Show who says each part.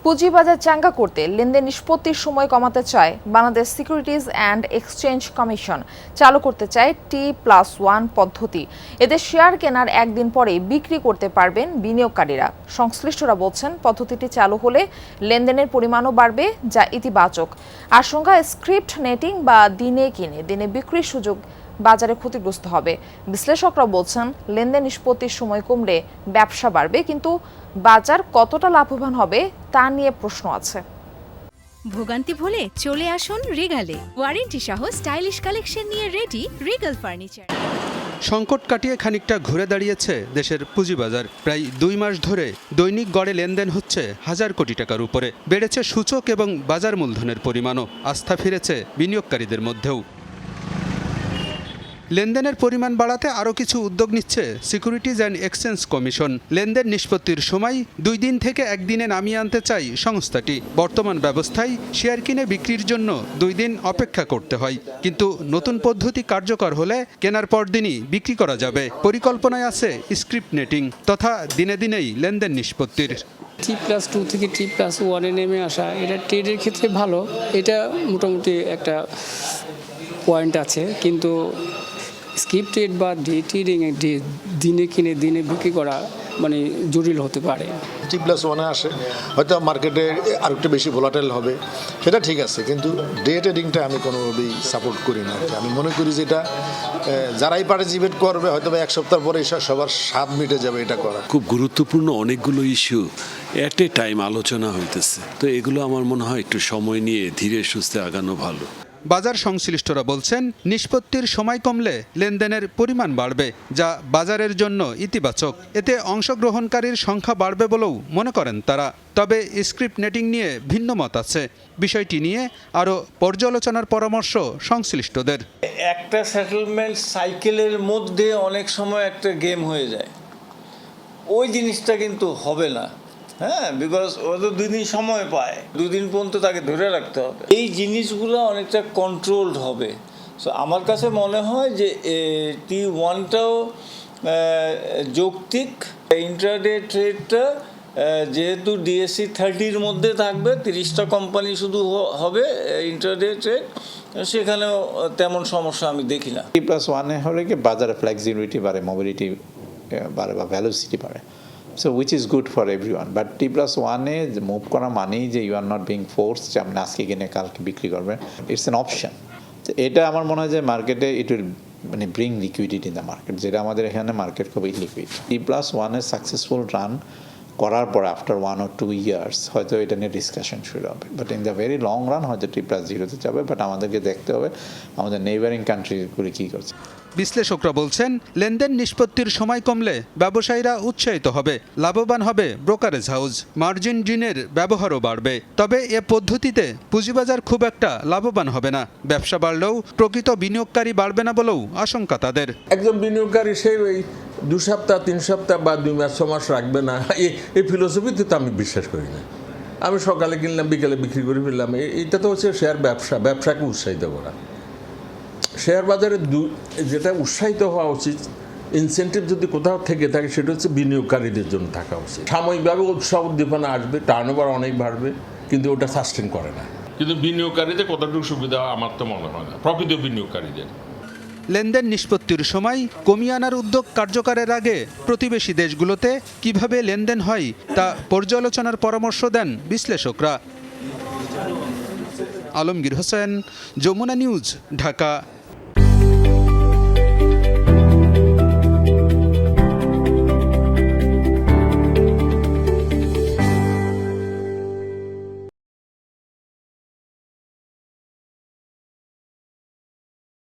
Speaker 1: পুঁজিবাজার চাঙ্গা করতে লেনদেন নিষ্পত্তির সময় কমাতে চায় Bangladesh securities and exchange commission. চালু করতে চায় T+1 পদ্ধতি। এতে শেয়ার কেনার একদিন পরেই বিক্রি করতে পারবেন বিনিয়োগকারীরা। সংশ্লিষ্টরা বলছেন, পদ্ধতিটি চালু হলে লেনদেনের পরিমাণও বাড়বে, যা ইতিবাচক। আশঙ্কা, স্ক্রিপ্ট নেটিং বা দিনে কিনে দিনে বিক্রির সুযোগ বাজারে ক্ষতিগ্রস্ত হবে। বিশ্লেষকরা বলছেন, লেনদেন নিষ্পত্তির সময় কমলে ব্যবসা বাড়বে, কিন্তু বাজার কতটা লাভবান হবে তা নিয়ে প্রশ্ন আছে।
Speaker 2: ভোগান্তি ভুলে চলে আসুন রিগালে। ওয়ারেন্টি সহ স্টাইলিশ কালেকশন নিয়ে রেডি রিগাল ফার্নিচার।
Speaker 3: সংকট কাটিয়ে খানিকটা ঘুরে দাঁড়িয়েছে দেশের পুঁজিবাজার। প্রায় 2 মাস ধরে দৈনিক গড়ে লেনদেন হচ্ছে 1000 কোটি টাকার উপরে। বেড়েছে সূচক এবং বাজার মূলধনের পরিমাণও। আস্থা ফিরেছে বিনিয়োগকারীদের মধ্যেও। লেনদেনের পরিমাণ বাড়াতে আরও কিছু উদ্যোগ নিচ্ছে সিকিউরিটিজ অ্যান্ড এক্সচেঞ্জ কমিশন। লেনদেন নিষ্পত্তির সময় 2 দিন থেকে 1 দিনে নামিয়ে আনতে চাই সংস্থাটি। বর্তমান ব্যবস্থায় শেয়ার কিনে বিক্রির জন্য 2 দিন অপেক্ষা করতে হয়, কিন্তু নতুন পদ্ধতি কার্যকর হলে কেনার পর দিনই বিক্রি করা যাবে। পরিকল্পনায় আছে স্ক্রিপ্ট নেটিং তথা দিনে দিনেই লেনদেন নিষ্পত্তির।
Speaker 4: T+2 থেকে T+1 নেমে আসা, এটা ট্রেডের ক্ষেত্রে ভালো। এটা মোটামুটি একটা পয়েন্ট আছে, কিন্তু স্কিপ ট্রেড বা ডে ট্রেডিং দিনে কিনে দিনে বিক্রি করা মানে জটিল হতে পারে।
Speaker 5: T+1 আসে, হয়তো মার্কেটে আর একটু বেশি ভোলাটাইল হবে, সেটা ঠিক আছে, কিন্তু ডে ট্রেডিংটা আমি কোনোভাবেই সাপোর্ট করি না। আমি মনে করি যে এটা যারাই পার্টিসিপেট করবে হয়তো বা 1 সপ্তাহ পরে এসে সবার স্বাদ মিটে যাবে এটা করা।
Speaker 6: খুব গুরুত্বপূর্ণ অনেকগুলো ইস্যু এট এ টাইম আলোচনা হইতেছে, তো এগুলো আমার মনে হয় একটু সময় নিয়ে ধীরে সুস্থে আগানো ভালো।
Speaker 3: বাজার সংশ্লিষ্টরা বলছেন, নিষ্পত্তির সময় কমলে লেনদেনের পরিমাণ বাড়বে, যা বাজারের জন্য ইতিবাচক। এতে অংশগ্রহণকারীর সংখ্যা বাড়বে বলেও মনে করেন তারা। তবে স্ক্রিপ্ট নেটিং নিয়ে ভিন্ন মত আছে। বিষয়টি নিয়ে আরও পর্যালোচনার পরামর্শ সংশ্লিষ্টদের।
Speaker 7: একটা সেটেলমেন্ট সাইকেলের মধ্যে অনেক সময় একটা গেম হয়ে যায়, ওই জিনিসটা কিন্তু হবে না। হ্যাঁ, বিকজ ও তো 2 দিন সময় পায়, 2 দিন পর্যন্ত তাকে ধরে রাখতে হবে। এই জিনিসগুলো অনেকটা কন্ট্রোলড হবে। সো আমার কাছে মনে হয় যে T1টাও যৌক্তিক। ইন্ট্রাডে ট্রেডটা যেহেতু DSE 30-র মধ্যে থাকবে, 30টা কোম্পানি শুধু হবে ইন্ট্রাডে ট্রেড, সেখানেও তেমন সমস্যা আমি দেখি না।
Speaker 8: T+1 হলে কি বাজারে ফ্লেক্সিবিলিটি বাড়ে, মোবিলিটি বাড়ে বা ভ্যালোসিটি বাড়ে। So which is good for everyone. But T+1 এ মুভ করা মানেই যে you are not being force যে আপনি আজকে কিনে কালকে বিক্রি করবেন। It's an option. এটা আমার মনে হয় যে মার্কেটে ইট উইল মানে bring liquidity in the market, যেটা আমাদের এখানে মার্কেট খুবই লিকুইড। T+1 এর সাকসেসফুল রান করার পর আফটার 1 or 2 ইয়ার্স হয়তো এটা নিয়ে ডিসকাশন শুরু হবে। But in the very long run হয়তো T+0-তে যাবে। বাট আমাদেরকে দেখতে হবে আমাদের নেইবারিং কান্ট্রিগুলি কী করছে।
Speaker 3: বিশ্লেষকরা বলছেন, লেনদেন নিষ্পত্তির সময় কমলে ব্যবসায়ীরা উৎসাহিত হবে, লাভবান হবে ব্রোকারেজ হাউস, মার্জিন ঋণের ব্যবহারও বাড়বে। তবে এ পদ্ধতিতে পুঁজিবাজার খুব একটা লাভবান হবে না। ব্যবসা বাড়লেও প্রকৃত বিনিয়োগকারী বাড়বে না বলেও আশঙ্কা তাদের।
Speaker 9: একজন বিনিয়োগকারী সেই ওই 2 সপ্তাহ 3 সপ্তাহ বা 2 মাস 6 মাস রাখবে না, এই ফিলোসফিতে তো আমি বিশ্বাস করি না। আমি সকালে কিনলাম বিকেলে বিক্রি করে ফেললাম, এটা তো হচ্ছে শেয়ার ব্যবসাকে উৎসাহিত করা। শেয়ার বাজারে যেটা উৎসাহিত হওয়া উচিত, ইনসেন্টিভ যদি কোথাও থেকে থাকে, সেটা হচ্ছে বিনিয়োগকারীদের জন্য থাকা উচিত। সাময়িকভাবে উৎসাহ উদ্দীপনা আসবে, টার্নওভার অনেক বাড়বে, কিন্তু ওটা সাস্টেন করে না।
Speaker 10: কিন্তু বিনিয়োগকারীদের কতটুকু সুবিধা আমার তো মনে হয় না, প্রকৃত বিনিয়োগকারীদের।
Speaker 3: লেনদেন নিষ্পত্তির সময় কমিয়ে আনার উদ্যোগ কার্যকরের আগে প্রতিবেশী দেশগুলোতে কিভাবে লেনদেন হয় তা পর্যালোচনার পরামর্শ দেন বিশ্লেষকরা। আলমগীর হোসেন, যমুনা নিউজ, ঢাকা।